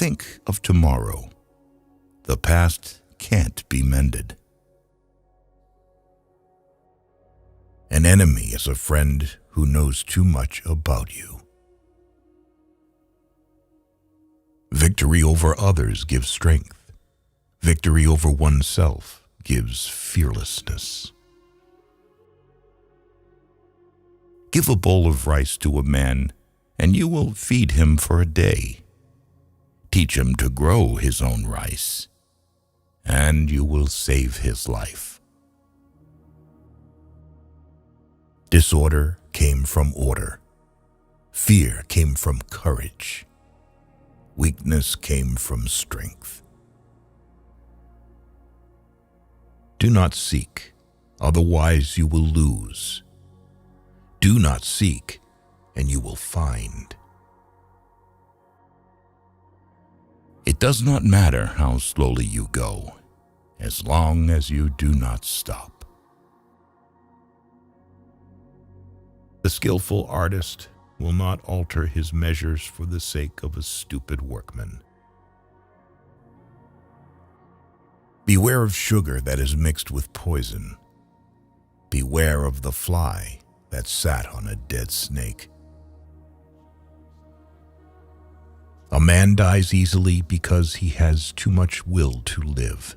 think of tomorrow. The past can't be mended. An enemy is a friend who knows too much about you. Victory over others gives strength. Victory over oneself gives fearlessness. Give a bowl of rice to a man, and you will feed him for a day. Teach him to grow his own rice, and you will save his life. Disorder came from order. Fear came from courage. Weakness came from strength. Do not seek, otherwise you will lose. Do not seek, and you will find. It does not matter how slowly you go, as long as you do not stop. The skillful artist will not alter his measures for the sake of a stupid workman. Beware of sugar that is mixed with poison. Beware of the fly that sat on a dead snake. A man dies easily because he has too much will to live.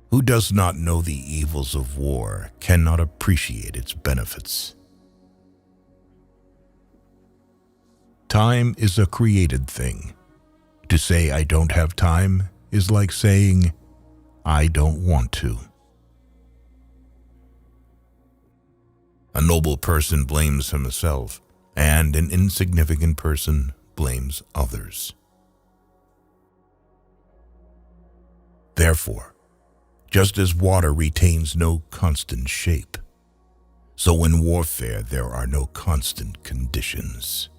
Who does not know the evils of war cannot appreciate its benefits. Time is a created thing. To say I don't have time is like saying I don't want to. A noble person blames himself, and an insignificant person blames others. Therefore, just as water retains no constant shape, so in warfare there are no constant conditions.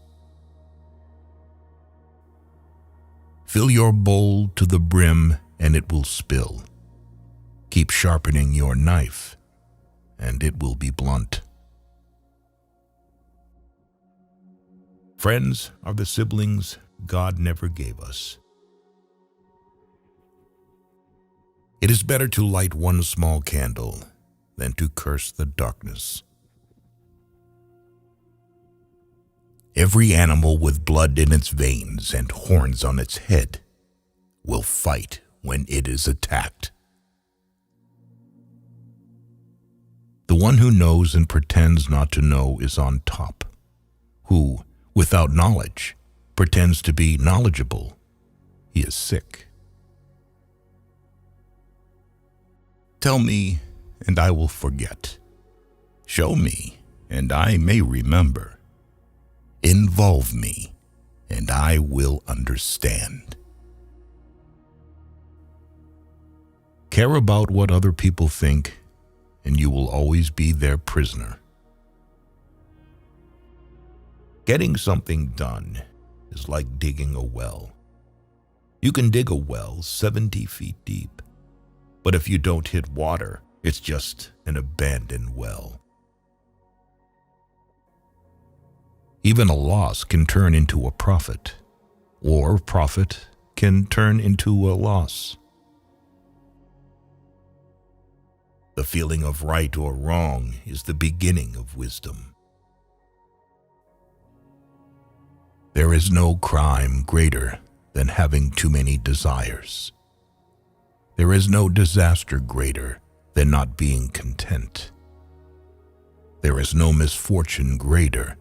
Fill your bowl to the brim and it will spill. Keep sharpening your knife and it will be blunt. Friends are the siblings God never gave us. It is better to light one small candle than to curse the darkness. Every animal with blood in its veins and horns on its head will fight when it is attacked. The one who knows and pretends not to know is on top, who, without knowledge, pretends to be knowledgeable. He is sick. Tell me, and I will forget. Show me, and I may remember. Involve me, and I will understand. Care about what other people think, and you will always be their prisoner. Getting something done is like digging a well. You can dig a well 70 feet deep, but if you don't hit water, it's just an abandoned well. Even a loss can turn into a profit, or profit can turn into a loss. The feeling of right or wrong is the beginning of wisdom. There is no crime greater than having too many desires. There is no disaster greater than not being content. There is no misfortune greater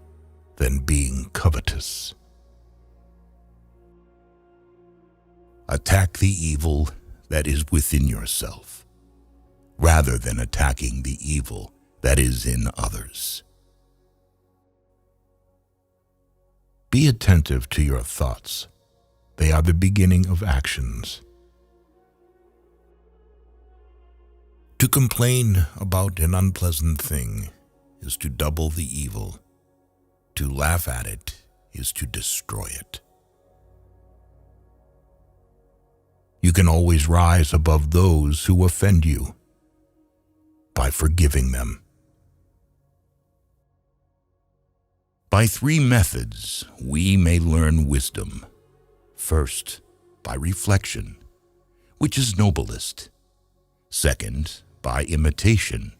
than being covetous. Attack the evil that is within yourself, rather than attacking the evil that is in others. Be attentive to your thoughts. They are the beginning of actions. To complain about an unpleasant thing is to double the evil. To laugh at it is to destroy it. You can always rise above those who offend you by forgiving them. By three methods, we may learn wisdom. First, by reflection, which is noblest. Second, by imitation,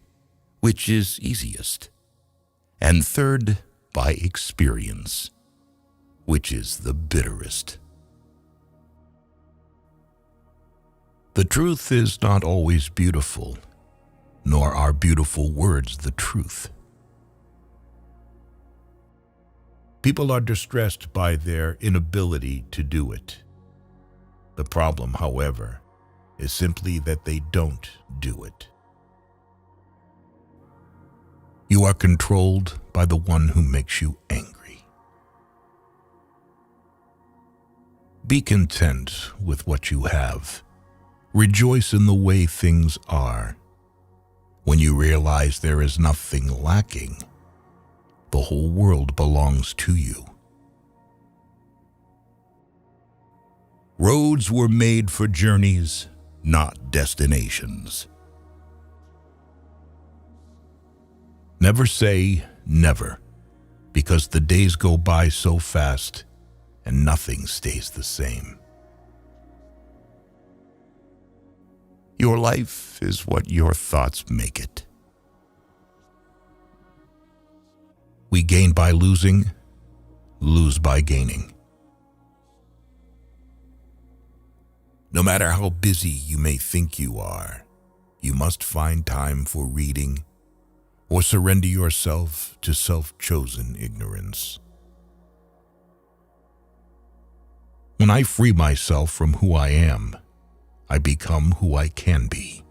which is easiest. And third, by experience, which is the bitterest. The truth is not always beautiful, nor are beautiful words the truth. People are distressed by their inability to do it. The problem, however, is simply that they don't do it. You are controlled by the one who makes you angry. Be content with what you have. Rejoice in the way things are. When you realize there is nothing lacking, the whole world belongs to you. Roads were made for journeys, not destinations. Never say never, because the days go by so fast and nothing stays the same. Your life is what your thoughts make it. We gain by losing, lose by gaining. No matter how busy you may think you are, you must find time for reading or surrender yourself to self-chosen ignorance. When I free myself from who I am, I become who I can be.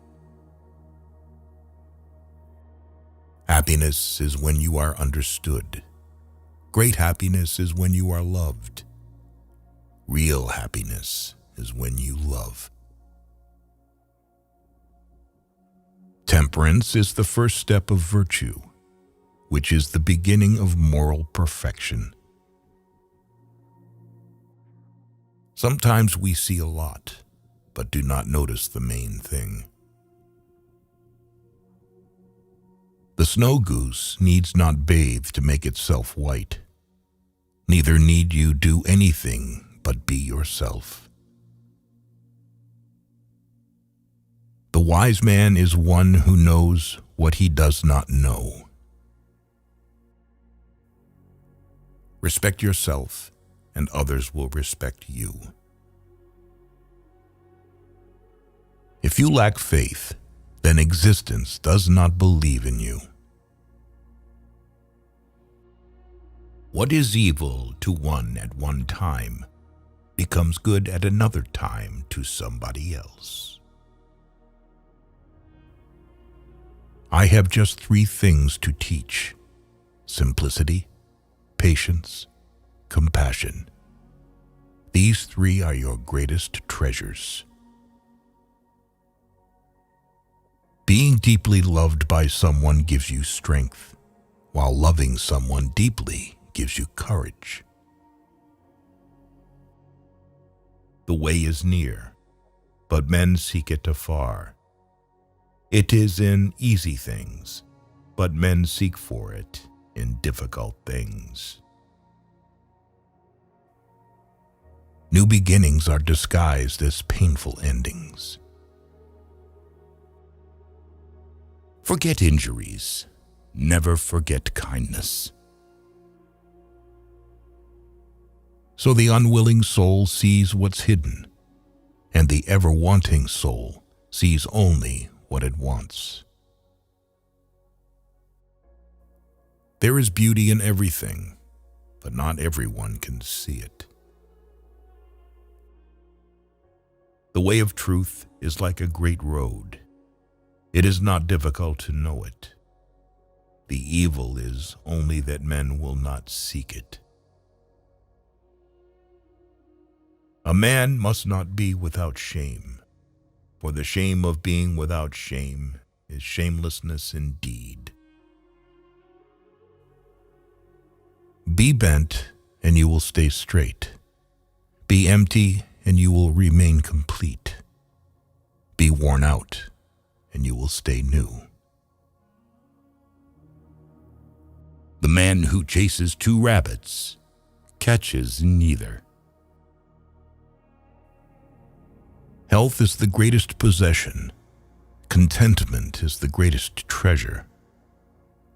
Happiness is when you are understood. Great happiness is when you are loved. Real happiness is when you love. Temperance is the first step of virtue, which is the beginning of moral perfection. Sometimes we see a lot, but do not notice the main thing. The snow goose needs not bathe to make itself white. Neither need you do anything but be yourself. The wise man is one who knows what he does not know. Respect yourself, and others will respect you. If you lack faith, then existence does not believe in you. What is evil to one at one time becomes good at another time to somebody else. I have just three things to teach: simplicity, patience, compassion. These three are your greatest treasures. Being deeply loved by someone gives you strength, while loving someone deeply gives you courage. The way is near, but men seek it afar. It is in easy things, but men seek for it in difficult things. New beginnings are disguised as painful endings. Forget injuries. Never forget kindness. So the unwilling soul sees what's hidden, and the ever-wanting soul sees only what it wants. There is beauty in everything, but not everyone can see it. The way of truth is like a great road. It is not difficult to know it. The evil is only that men will not seek it. A man must not be without shame, for the shame of being without shame is shamelessness indeed. Be bent, and you will stay straight. Be empty, and you will remain complete. Be worn out, and you will stay new. The man who chases two rabbits catches neither. Health is the greatest possession. Contentment is the greatest treasure.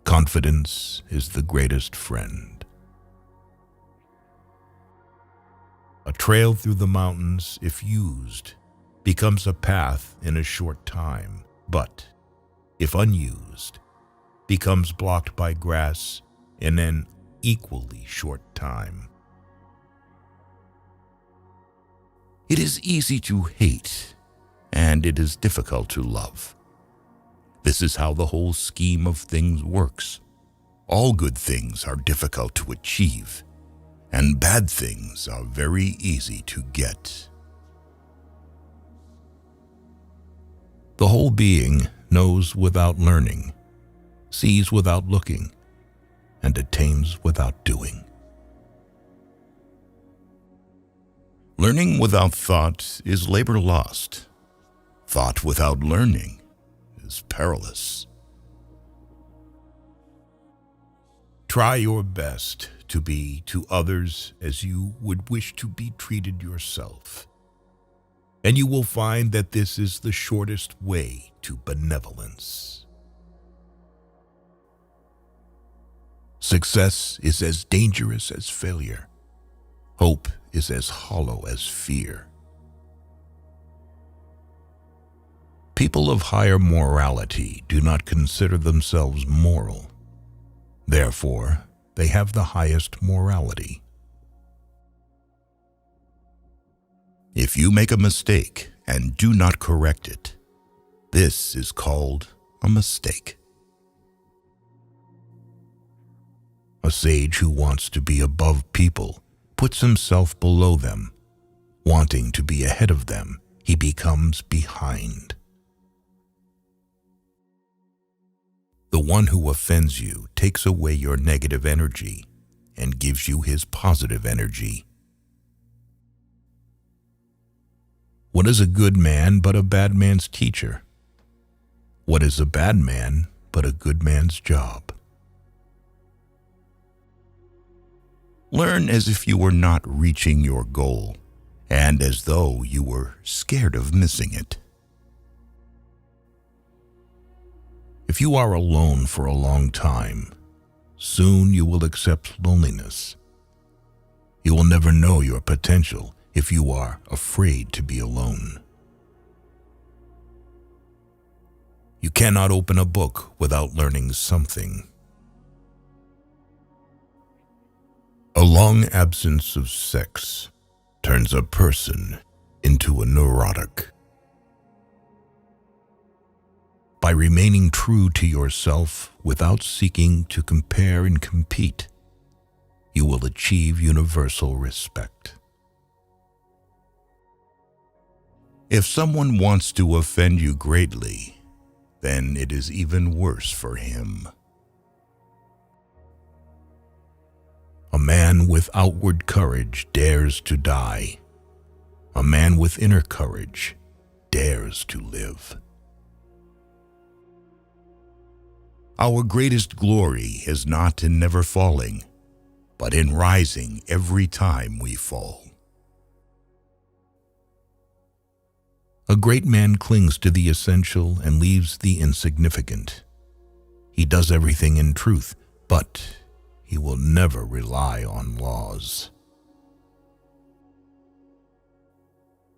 Confidence is the greatest friend. A trail through the mountains, if used, becomes a path in a short time, but, if unused, becomes blocked by grass in an equally short time. It is easy to hate, and it is difficult to love. This is how the whole scheme of things works. All good things are difficult to achieve, and bad things are very easy to get. The whole being knows without learning, sees without looking, and attains without doing. Learning without thought is labor lost. Thought without learning is perilous. Try your best to be to others as you would wish to be treated yourself, and you will find that this is the shortest way to benevolence. Success is as dangerous as failure. Hope is as hollow as fear. People of higher morality do not consider themselves moral. Therefore, they have the highest morality. If you make a mistake and do not correct it, this is called a mistake. A sage who wants to be above people puts himself below them. Wanting to be ahead of them, he becomes behind. The one who offends you takes away your negative energy and gives you his positive energy. What is a good man but a bad man's teacher? What is a bad man but a good man's job? Learn as if you were not reaching your goal, and as though you were scared of missing it. If you are alone for a long time, soon you will accept loneliness. You will never know your potential if you are afraid to be alone. You cannot open a book without learning something. A long absence of sex turns a person into a neurotic. By remaining true to yourself without seeking to compare and compete, you will achieve universal respect. If someone wants to offend you greatly, then it is even worse for him. A man with outward courage dares to die. A man with inner courage dares to live. Our greatest glory is not in never falling, but in rising every time we fall. A great man clings to the essential and leaves the insignificant. He does everything in truth, but he will never rely on laws.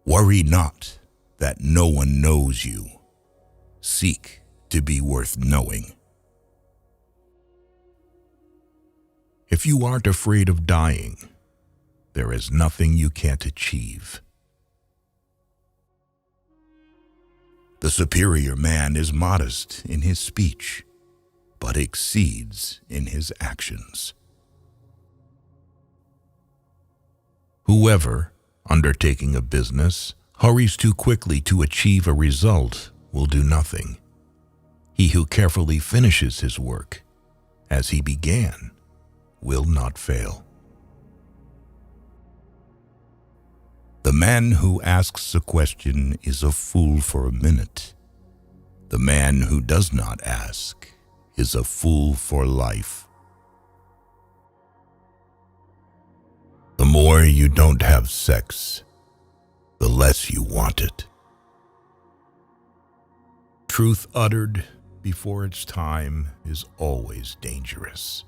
Worry not that no one knows you. Seek to be worth knowing. If you aren't afraid of dying, there is nothing you can't achieve. The superior man is modest in his speech, but exceeds in his actions. Whoever, undertaking a business, hurries too quickly to achieve a result will do nothing. He who carefully finishes his work, as he began, will not fail. The man who asks a question is a fool for a minute. The man who does not ask is a fool for life. more you don't have sex, the less you want it. Truth uttered before its time is always dangerous.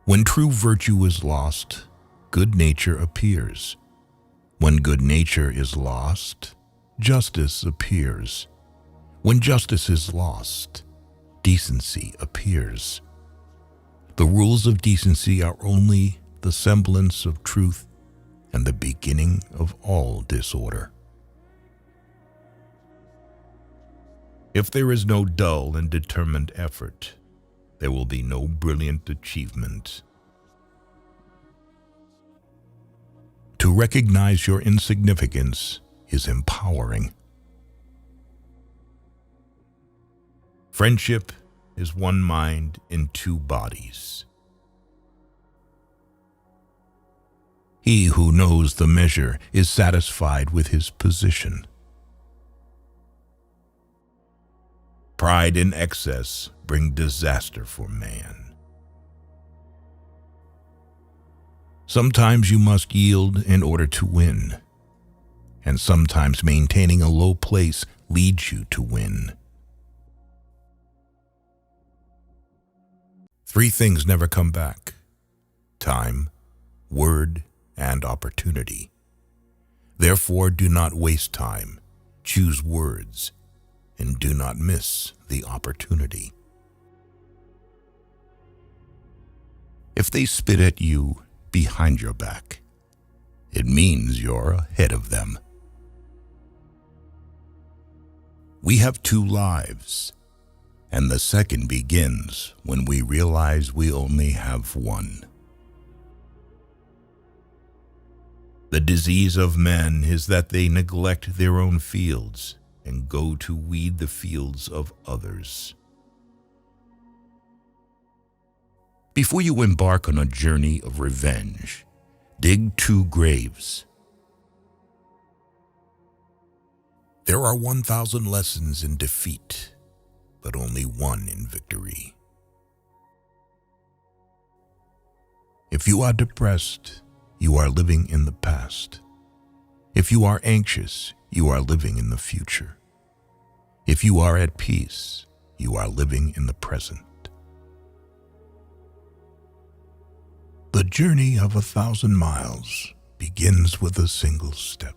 When true virtue is lost, good nature appears. When good nature is lost, justice appears. When justice is lost, decency appears. The rules of decency are only the semblance of truth and the beginning of all disorder. If there is no dull and determined effort, there will be no brilliant achievement. To recognize your insignificance is empowering. Friendship is one mind in two bodies. He who knows the measure is satisfied with his position. Pride and excess bring disaster for man. Sometimes you must yield in order to win, and sometimes maintaining a low place leads you to win. Three things never come back: time, word, and opportunity. Therefore, do not waste time, choose words, and do not miss the opportunity. If they spit at you behind your back, it means you're ahead of them. We have two lives, and the second begins when we realize we only have one. The disease of men is that they neglect their own fields and go to weed the fields of others. Before you embark on a journey of revenge, dig 2 graves. There are 1,000 lessons in defeat, but only one in victory. If you are depressed, you are living in the past. If you are anxious, you are living in the future. If you are at peace, you are living in the present. The journey of 1,000 miles begins with a single step.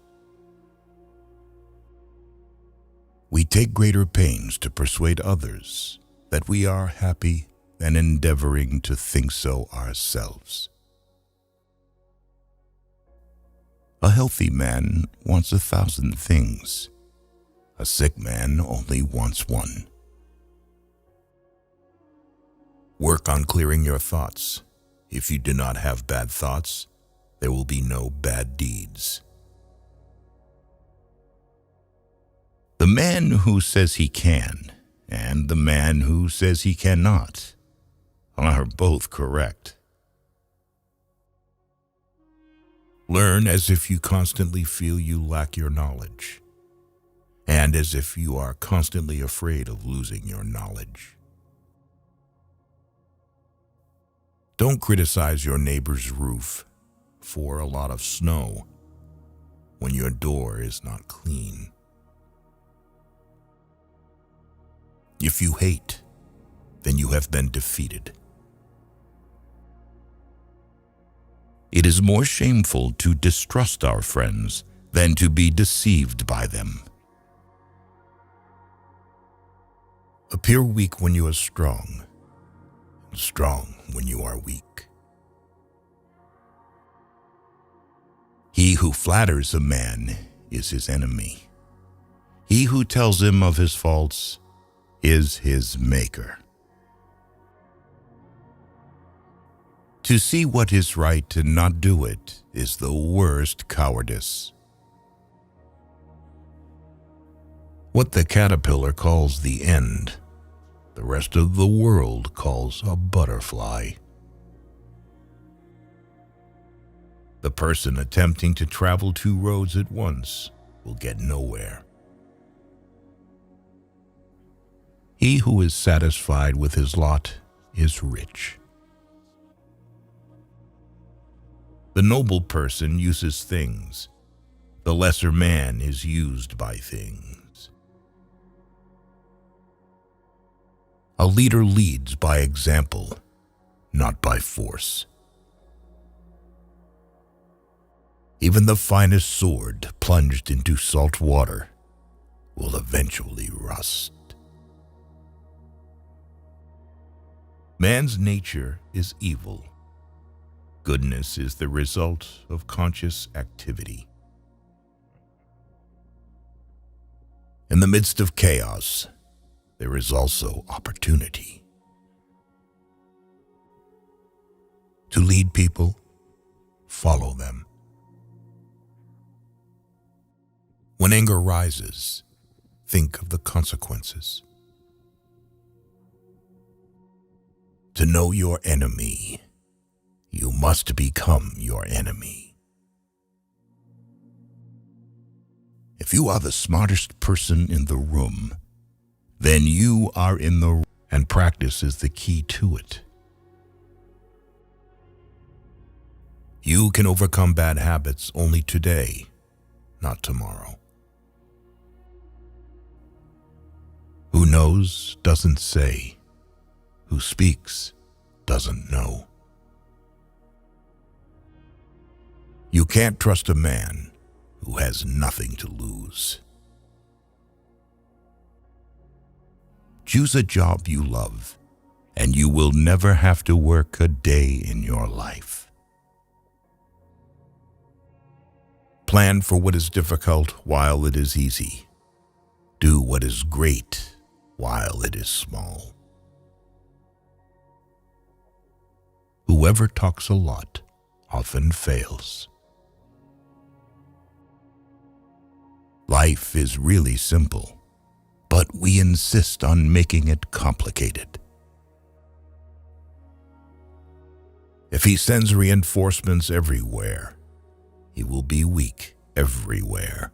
We take greater pains to persuade others that we are happy than endeavoring to think so ourselves. A healthy man wants 1,000 things. A sick man only wants one. Work on clearing your thoughts. If you do not have bad thoughts, there will be no bad deeds. The man who says he can and the man who says he cannot are both correct. Learn as if you constantly feel you lack your knowledge, and as if you are constantly afraid of losing your knowledge. Don't criticize your neighbor's roof for a lot of snow when your door is not clean. If you hate, then you have been defeated. It is more shameful to distrust our friends than to be deceived by them. Appear weak when you are strong, and strong when you are weak. He who flatters a man is his enemy. He who tells him of his faults is his maker. To see what is right and not do it is the worst cowardice. What the caterpillar calls the end, the rest of the world calls a butterfly. The person attempting to travel 2 roads at once will get nowhere. He who is satisfied with his lot is rich. The noble person uses things. The lesser man is used by things. A leader leads by example, not by force. Even the finest sword plunged into salt water will eventually rust. Man's nature is evil. Goodness is the result of conscious activity. In the midst of chaos, there is also opportunity. To lead people, follow them. When anger rises, think of the consequences. To know your enemy, you must become your enemy. If you are the smartest person in the room, then you are in the room, and practice is the key to it. You can overcome bad habits only today, not tomorrow. Who knows doesn't say. Who speaks doesn't know. You can't trust a man who has nothing to lose. Choose a job you love, and you will never have to work a day in your life. Plan for what is difficult while it is easy. Do what is great while it is small. Whoever talks a lot often fails. Life is really simple, but we insist on making it complicated. If he sends reinforcements everywhere, he will be weak everywhere.